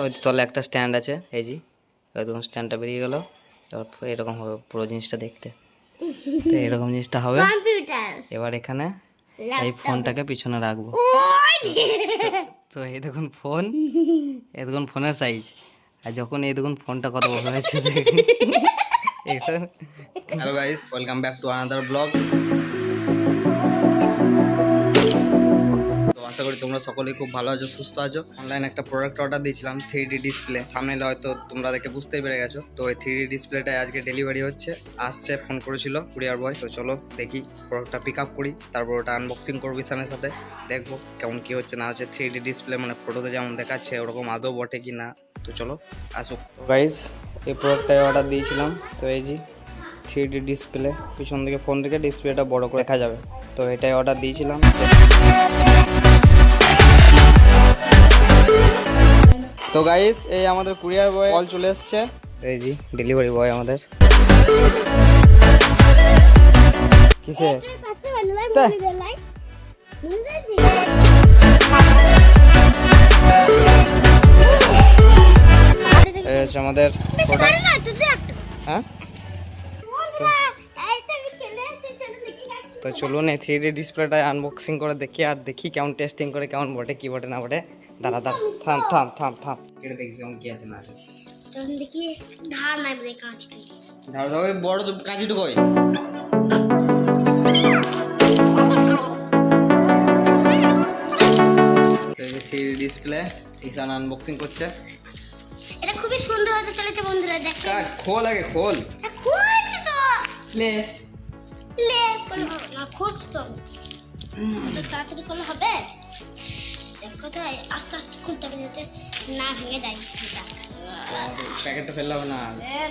ওই তলে একটা স্ট্যান্ড আছে, এই যে একদম স্ট্যান্ডটা বেরিয়ে গেল। এরকম হবে পুরো জিনিসটা দেখতে, তো এরকম জিনিসটা হবে। এবার এখানে এই ফোনটাকে পিছনে রাখবো। তো এই দেখুন ফোন, এই দেখুন ফোনের সাইজ, আর যখন এই দেখুন ফোনটা কত বড় হয়েছে। Hello guys, welcome back to another blog. তো আশা করি তোমরা সকলেই খুব ভালো আছো, সুস্থ আছো। অনলাইন একটা প্রোডাক্ট অর্ডার দিয়েছিলাম, 3D ডিসপ্লে। থাম্বনেইলে হয়তো তোমরা দেখে বুঝতেই পেরে গেছো। তো এই 3D ডিসপ্লেটা আজকে ডেলিভারি হচ্ছে, আসছে। ফোন করেছিল কুরিয়ার বয়। তো চলো দেখি প্রোডাক্টটা পিক আপ করি, তারপর ওটা আনবক্সিং করবো বিশানের সাথে। দেখবো কেমন কি হচ্ছে না হচ্ছে। 3D ডিসপ্লে মানে ফটোতে যেমন দেখাচ্ছে ওরকম আদৌ বটে কি না। তো চলো আসুক। গাইস, এই প্রোডাক্টটাই অর্ডার দিয়েছিলাম। তো এই যে 3D ডিসপ্লে, পিছন দিকে ফোন থেকে ডিসপ্লেটা বড় করে দেখা যাবে। তো এটাই অর্ডার দিয়েছিলাম। তো গাইস, এই আমাদের কুরিয়ার বয় কল চলে এসছে। এই যে ডেলিভারি বয় আমাদের। কিসে আমাদের হ্যাঁ, তো চলুন এই 3D ডিসপ্লেটা আনবক্সিং করে দেখি, আর দেখি কেমন টেস্টিং করে, কেমন বটে কি বটে না বটে। দাঁড়া দাঁড়া, থাম থাম থাম থাম, এটা দেখি কেমন কি আছে না আছে। দেখি ধার নাই বলে কাঁচি, ধার দাও, বড় কাঁচিটুকু কই। এই 3D ডিসপ্লে ইসান আনবক্সিং করছে। এটা খুবই সুন্দর হতে চলেছে বন্ধুরা, দেখেন। কাট, খোল আগে খোল। খুলছে তো, লে লে না খুলছে তো, তাড়াতাড়ি করলে হবে। দেখো তো, আস্তে আস্তে খুলতে হবে যাতে না ভেঙে যায়। প্যাকেটটা ফেললে হবে না,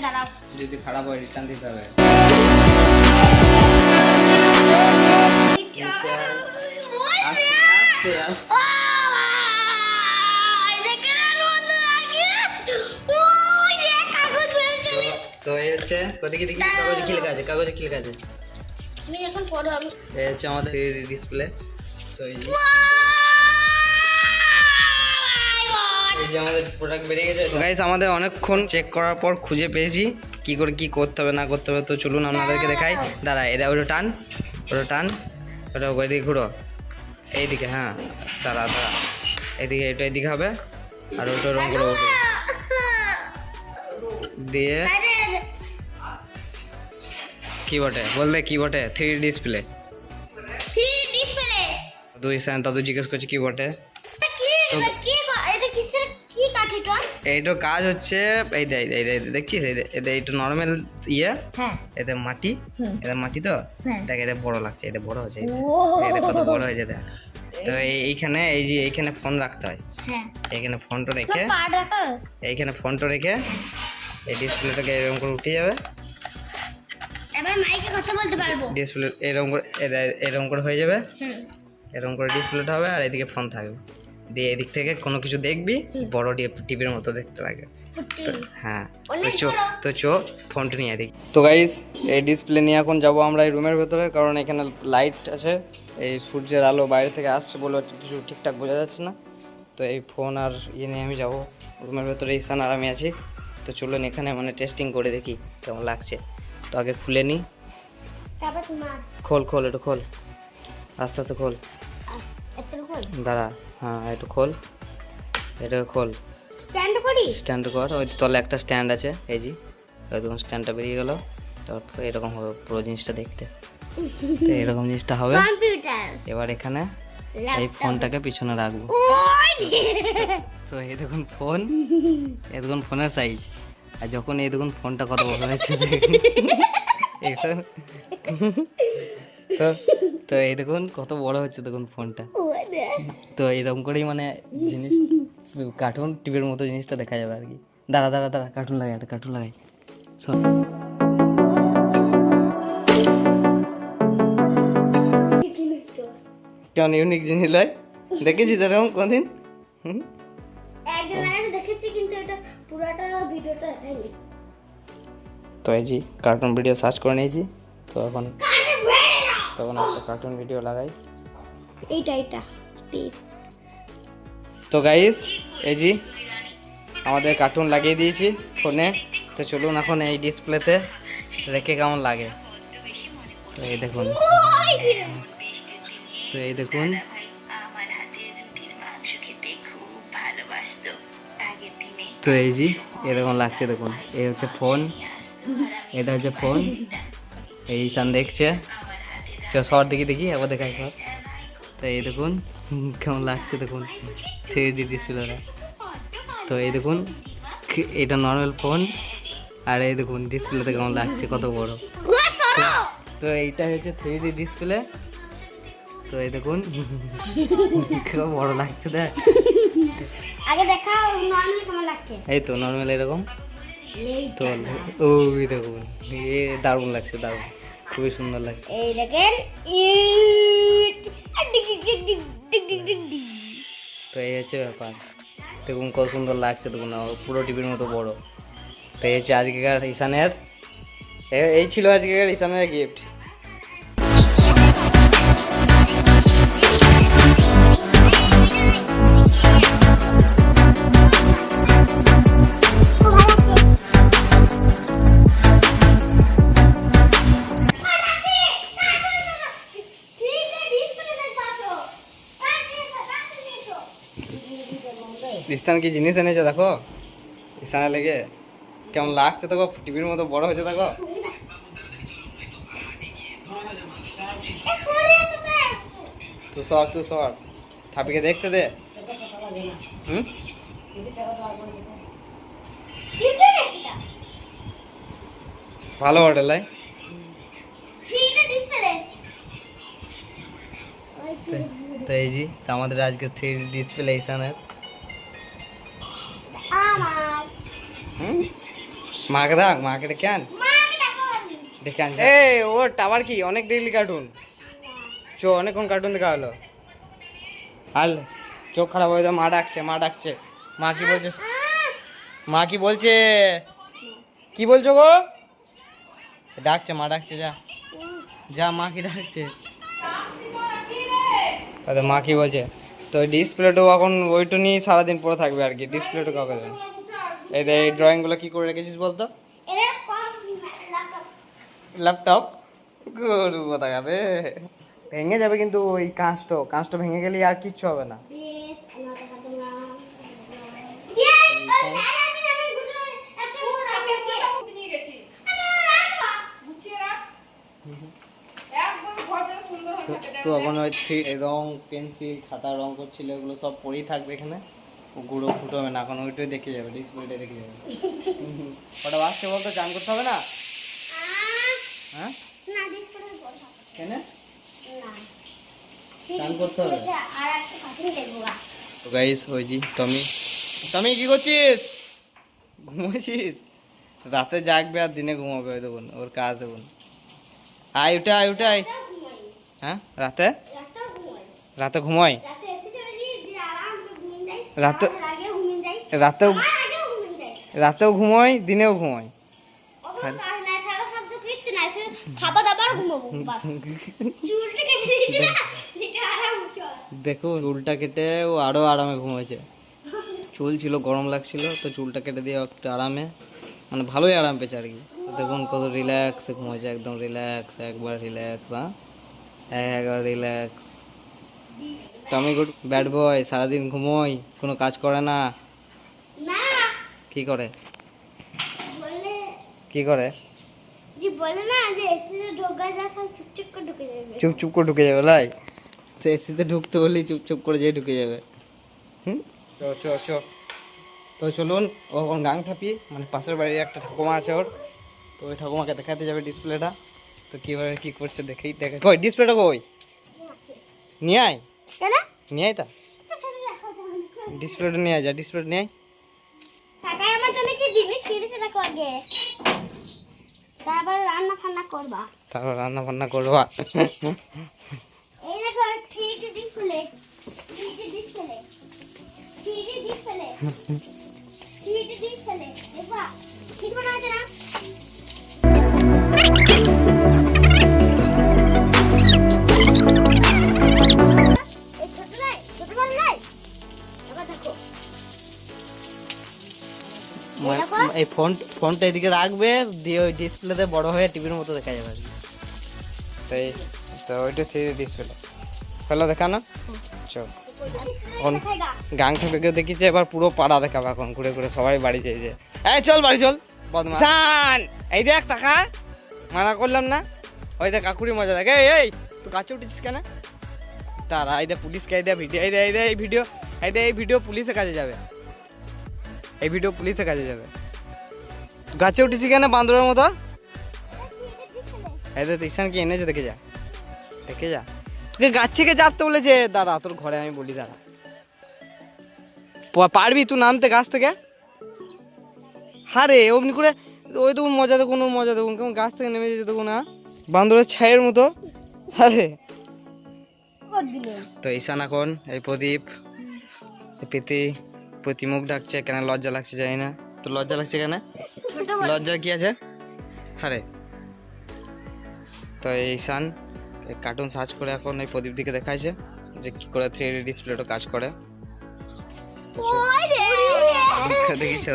দাঁড়াও, যদি খারাপ হয় রিটার্ন দিতে হবে। আস্তে আস্তে। তো এই হচ্ছে ওদিকে দেখি কাগজে কি লেখা আছে, কাগজে কি লেখা আছে। তুমি এখন পড়ো, আমি এই হচ্ছে আমাদের ডিসপ্লে। তো এই যে আমাদের প্রোডাক্ট বেরিয়ে গেছে। গাইস, আমাদের অনেকক্ষণ চেক করার পর খুঁজে পেয়েছি কি করে কি করতে হবে না করতে হবে। তো চলুন আপনাদেরকে দেখাই। দাঁড়া, এটা ওটা টান, ওটা টান, ওটা ওইদিকে ঘুরো, এইদিকে। হ্যাঁ, দাঁড়া দাঁড়া, এইদিকে, এটা এইদিকে হবে, আর ওটা রং করে দিয়ে কি বটে বললে, কি বটে 3D ডিসপ্লে। দুই স্যান দাদু জিজ্ঞেস করছে কি বটে। এইটা কাজ হচ্ছে এই দেখছিস, এইটা নর্মাল ইয়ে, এতে মাটি, এটা মাটি তো দেখ, এটা বড় লাগছে, এটা বড় হচ্ছে, এটা কত বড় হয়েছে দেখ। তো এইখানে এই যে এইখানে ফোন রাখতে হয়, এইখানে ফোনটা রেখে, এইখানে ফোনটা রেখে এই ডিসপ্লেটাকে এরকম করে উঠে যাবে। এবার মাইকে কথা বলতে পারবো। ডিসপ্লে এরকম করে, এরকম করে হয়ে যাবে, এরকম করে ডিসপ্লেটা হবে, আর এদিকে ফোন থাকবে। দিয়ে এদিক থেকে কোনো কিছু দেখবি, বড় টিভির মতো দেখতে লাগে। হ্যাঁ, তো চো ফোনটা নিয়ে দেখি। তো গাইস, এই ডিসপ্লে নিয়ে এখন যাবো আমরা এই রুমের ভেতরে, কারণ এখানে লাইট আছে, এই সূর্যের আলো বাইরে থেকে আসছে বলে কিছু ঠিকঠাক বোঝা যাচ্ছে না। তো এই ফোন আর ইয়ে নিয়ে আমি যাবো রুমের ভেতরে, ইসান আর আমি আছি। তো চলুন এখানে মানে টেস্টিং করে দেখি কেমন লাগছে। তো আগে খুলে নিই। খোল খোল, একটু খোল, আস্তে আস্তে খোল, দাঁড়া। হ্যাঁ, একটু খোল, এটাকে খোল, স্ট্যান্ড কর। ওই তলে একটা স্ট্যান্ড আছে, এই যে একদম স্ট্যান্ডটা বেরিয়ে গেল। তারপর এরকম হবে পুরো জিনিসটা দেখতে, তো এরকম জিনিসটা হবে। এবার এখানে এই ফোনটাকে পিছনে রাখবো। তো এই দেখুন ফোন, এই দেখুন ফোনের সাইজ, আর যখন এই দেখুন ফোনটা কত বড় হয়েছে। তো তো এই দেখুন কত বড় হচ্ছে, দেখুন ফোনটা। তো এরকম করেই মানে জিনিস, কার্টুন টিভির মতো জিনিসটা দেখা যাবে আর কি। দাঁড়া দাঁড়া দাঁড়া, কার্টুন লাগাই, একটা কার্টুন লাগাই সব। কেমন ইউনিক জিনিস লয়, দেখেছি তো এরকম কোনদিন। তো এই যে কার্টুন ভিডিও সার্চ করে নিয়েছি, তো এখন একটা কার্টুন ভিডিও লাগাই। এইটা তো গাইস, এই যে আমাদের কার্টুন লাগিয়ে দিয়েছি ফোনে। তো চলুন এখন এই ডিসপ্লেতে রেখে কেমন লাগে। তো এই দেখুন, তো এই দেখুন তো এই যে এরকম লাগছে দেখুন। এই হচ্ছে ফোন, এটা হচ্ছে ফোন। এই ঈশান দেখছে, শর্ট দেখি আবার দেখাই শর্ট। তো এই দেখুন কেমন লাগছে দেখুন 3D ডিসপ্লেটা। তো এই দেখুন এটা নর্মাল ফোন, আর এই দেখুন ডিসপ্লেতে কেমন লাগছে কত বড়। তো এইটা হচ্ছে 3D ডিসপ্লে। তো এই দেখুন কেমন বড় লাগছে দেখ। আগে দেখাও নরমালি কেমন লাগছে। এই তো নর্মাল এরকম। তো ওই দেখুন এ দারুণ লাগছে, দারুণ, খুবই সুন্দর লাগছে। এই দেখেন তো এই হচ্ছে ব্যাপার, দেখুন কত সুন্দর লাগছে দেখুন, পুরো টিভির মতো বড়। তো এই হচ্ছে আজকেকার ঈশানের, এই ছিল আজকেকার ঈশানের গিফট। ঈশান কি জিনিস এনেছে দেখো, ঈশানের লেগে কেমন লাগছে দেখো, টিভির মতো বড় হয়েছে দেখো। তুই সর ঠাপিকে দেখতে দে। হুম, ভালো মডেল। তো এই যে আমাদের আজকে 3D ডিসপ্লে ঈশানের। মাকে দেখ, মাকে ডেকে আন, ডেকে আন। এই ওর টাওয়ার কি অনেক দেখলি কার্টুন, অনেকক্ষণ কার্টুন দেখা হলো। আর চোখ খারাপ হয়ে যাবে, মা ডাকছে, মা ডাকছে। মা কি বলছে, মা কি বলছে, কি বলছো গো? ডাকছে, মা ডাকছে, যা যা, মা কি ডাকছে। আচ্ছা মা কি বলছে? তো ডিসপ্লেটাও এখন ওইটা নিয়ে সারাদিন পরে থাকবে আর কি, ডিসপ্লেটা কাউকে দেবে। এই ড্রয়িংগুলো কি করে রেখেছিস বলতো? ল্যাপটপ গরু কথা যাবে, ভেঙে যাবে কিন্তু ওই কাঁচটা ভেঙে গেলে আর কিচ্ছু হবে না। তো এখন ওই রং পেন্সিল খাতা রং করছিল, ওগুলো সব পরেই থাকবে এখানে, ও গুঁড়ো ফুটো হবে না, এখন ওইটাই দেখে যাবে, ডিসপ্লেটা দেখে যাবে। ওটা আসছে বলতো, চান করতে হবে না? হ্যাঁ কেন চান করতে হবে? তো গাইস ওই জি টমি কি করছিস? ঘুমাচ্ছিস? রাতে জাগবে আর দিনে ঘুমাবে, ওই দেখুন ওর কাজ দেখুন। আয় উঠাই। হ্যাঁ রাতে ঘুমাই, রাতেও ঘুমাই, দিনেও ঘুমাই। দেখো চুলটা কেটে ও আরো আরামে ঘুমাইছে। চুল ছিল গরম লাগছিল, তো চুলটা কেটে দিয়ে একটু আরামে, মানে ভালোই আরাম পেয়েছে আর কি। দেখুন কত রিল্যাক্সে ঘুমাইছে, একদম রিল্যাক্স, একবার রিল্যাক্স। হ্যাঁ একবার রিল্যাক্স। টমি গুড ব্যাড বয়, সারাদিন ঘুমোয়, কোনো কাজ করে না। কি করে চুপচুপ করে ঢুকে যাবে লাই, তো এসিতে ঢুকতে বললেই চুপচুপ করে যেয়ে ঢুকে যাবে। তো চলুন, ও এখন গান ঠাপি, মানে পাশের বাড়ির একটা ঠাকুমা আছে ওর, তো ওই ঠাকুমাকে দেখাতে যাবে ডিসপ্লেটা। তো কীভাবে কী করছে দেখে কই ডিসপ্লেটা কই নিয়ে আয়, নিয়ে আয়, তা ডিসপ্লেটা নিয়ে আয়, যা ডিসপ্লেটা নিয়ে আয়। তারপর রান্না ফান্না করবা। এই দেখো 3D display, 3D display, 3D display, 3D display. দেখবা ঠিক মনে হচ্ছে না? ছোট বল নাই, এবার দেখো এই ফোনটা এদিকে রাখবে, দিয়ে ওই ডিসপ্লেতে বড় হয়ে টিভির মতো দেখা যাবে আর কি। তাই তো ওইটা 3D ডিসপ্লে হলো দেখানো। চল এখন গাং থেকে দেখিছে, এবার পুরো পাড়া দেখাবো এখন ঘুরে ঘুরে, সবাই বাড়ি যাইছে। এই চল বাড়ি চল বদমাশ। এই দেখ টাকা মানা করলাম না, ওই দেখ কাকুরি মজা দেখ। এই তুই কাছে উঠেছিস কেন? তারা এই দে পুলিশকে, এই দে ভিডিও, এই ভিডিও পুলিশের কাছে যাবে, এই ভিডিও পুলিশের কাছে যাবে। গাছে উঠেছি কেন বান্দরের মতো? এই দে ঈশান কি এনেছে দেখে যা, দেখে যা। তোকে গাছ থেকে চাপতে বলেছে, দাঁড়া তোর ঘরে আমি বলি, দাঁড়া। পারবি তুই নামতে গাছ থেকে? হারে অমনি করে ওই দেখুন মজা দেখুন, মজা দেখুন কেমন গাছ থেকে নেমে যেতে দেখুন না, বান্দরের ছায়ের মতো। আরে তো ঈশান এখন এই প্রদীপ প্রতি মুখ ডাকছে, কেন লজ্জা লাগছে জানি না। তো লজ্জা লাগছে কেন? লজ্জার কি আছে? আরে তো ঈশান কার্টুন সার্চ করে এখন এই প্রদীপ দিকে দেখাইছে যে কি করে 3D ডিসপ্লেটা কাজ করে। দেখিস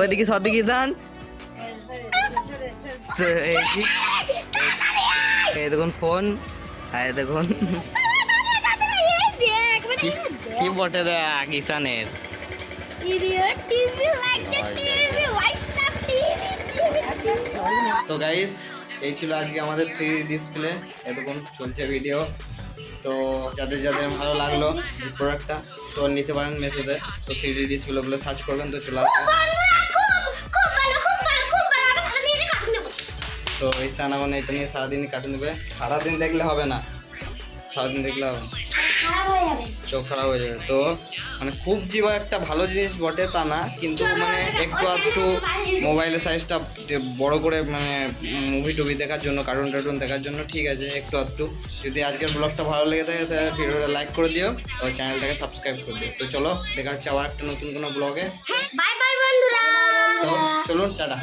ওদিকে সদিকে যান, এই দেখুন ফোন, এই দেখুন কি বটে দেখ ঈশানের। তো গাইস এই ছিল আজকে আমাদের 3D ডিসপ্লে, এতক্ষণ চলছে ভিডিও। তো যাদের যাদের ভালো লাগলো যে প্রোডাক্টটা, তো নিতে পারেন মেসোতে। তো 3D ডিসপ্লেগুলো সার্চ করবেন, তো চলে আসবে। তো ঈশান এখন এটা নিয়ে সারাদিনই কাটুন দেবে। সারাদিন দেখলে হবে না, সারাদিন দেখলে হবে না, চোখ খারাপ হয়ে যাবে। তো মানে খুব জীবা একটা ভালো জিনিস বটে তা না, কিন্তু মানে একটু আধটু মোবাইলের সাইজটা বড় করে মানে মুভি টুভি দেখার জন্য, কার্টুন টার্টুন দেখার জন্য ঠিক আছে একটু আধটু। যদি আজকের ব্লগটা ভালো লেগে থাকে তাহলে ভিডিওটা লাইক করে দিও, আর চ্যানেলটাকে সাবস্ক্রাইব করে দিও। তো চলো দেখা হচ্ছে আবার একটা নতুন কোনো ব্লগে। বাই বাই বন্ধুরা। তো চলুন টাটা।